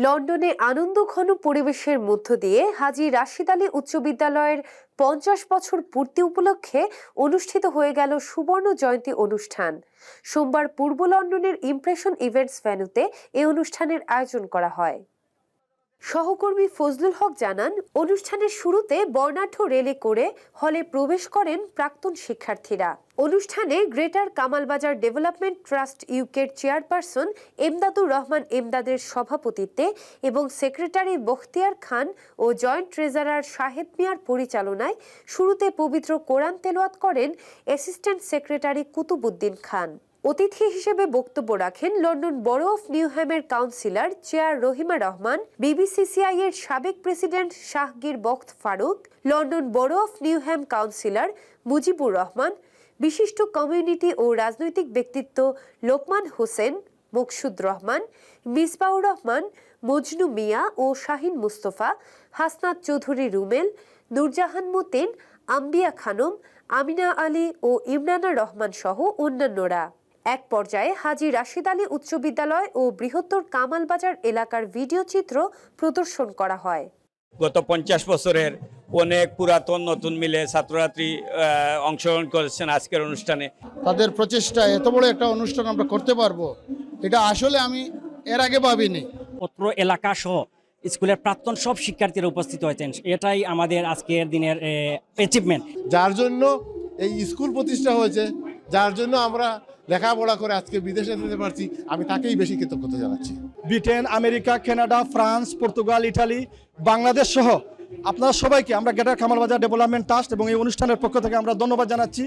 লন্ডনে আনন্দঘন পরিবেশের মধ্য দিয়ে হাজী রাশিদ আলী উচ্চ বিদ্যালয়ের 50 বছর পূর্তি উপলক্ষে অনুষ্ঠিত হয়ে গেল সুবর্ণ জয়ন্তী অনুষ্ঠান। সোমবার পূর্ব লন্ডনের ইমপ্রেশন ইভেন্টস ভেন্যুতে এই অনুষ্ঠানের আয়োজন করা হয়। সহকর্মী ফজলুল হক জানান, অনুষ্ঠানের শুরুতে বর্ণাঢ্য রেলে করে হলে প্রবেশ করেন প্রাক্তন শিক্ষার্থীরা। অনুষ্ঠানে গ্রেটার কামালবাজার ডেভেলপমেন্ট ট্রাস্ট ইউকের চেয়ারপারসন এমদাদুর রহমান এমদাদের সভাপতিত্বে এবং সেক্রেটারি বখতিয়ার খান ও জয়েন্ট ট্রেজারার শাহেদ মিয়ার পরিচালনায় শুরুতে পবিত্র কোরআন তেলাওয়াত করেন অ্যাসিস্ট্যান্ট সেক্রেটারি কুতুবুদ্দিন খান। অতিথি হিসেবে বক্তব্য রাখেন লন্ডন বরো অফ নিউহ্যামের councillor chair Rahima Rahman, BBCCI এর সাবেক president Shahgir Bakht Faruk, London borough of Newham councillor Mujibur Rahman, বিশিষ্ট কমিউনিটি ও রাজনৈতিক ব্যক্তিত্ব লোকমান হোসেন, মকসুদ রহমান, মিসবাউর রহমান, মজনু মিয়া ও শাহিন মুস্তফা, হাসনাত চৌধুরী রুমেল, নূরজাহান মতিন, আম্বিয়া খানম, আমিনা আলী ও ইমরানা রহমান সহ অন্যান্যরা। এক পর্যায়ে হাজী রাশিদ আলী উচ্চ বিদ্যালয় ও বৃহত্তর কামালবাজার এলাকার ভিডিও চিত্র প্রদর্শন করা হয়। গত 50 বছরের অনেক পুরাতন নতুন মিলে ছাত্রছাত্রী অংশগ্রহণ করেছেন আজকের অনুষ্ঠানে। তাদের প্রচেষ্টায় এত বড় একটা অনুষ্ঠান আমরা করতে পারবো, এটা আসলে আমি এর আগে ভাবিনি। অত্র এলাকা সহ স্কুলের প্রাক্তন সব শিক্ষার্থীরা উপস্থিত হয়েছেন, এটাই আমাদের আজকের দিনের অ্যাচিভমেন্ট। যার জন্য এই স্কুল প্রতিষ্ঠা হয়েছে, যার জন্য আমরা লেখাপড়া করে আজকে বিদেশে যেতে পারছি, আমি তাকেই বেশি কৃতজ্ঞতা জানাচ্ছি। Britain, America, Canada, France, Portugal, Italy, Bangladesh সহ আপনারা সবাইকে আমরা গ্রেটার কামালবাজার ডেভেলপমেন্ট ট্রাস্ট এবং এই অনুষ্ঠানের পক্ষ থেকে আমরা ধন্যবাদ জানাচ্ছি।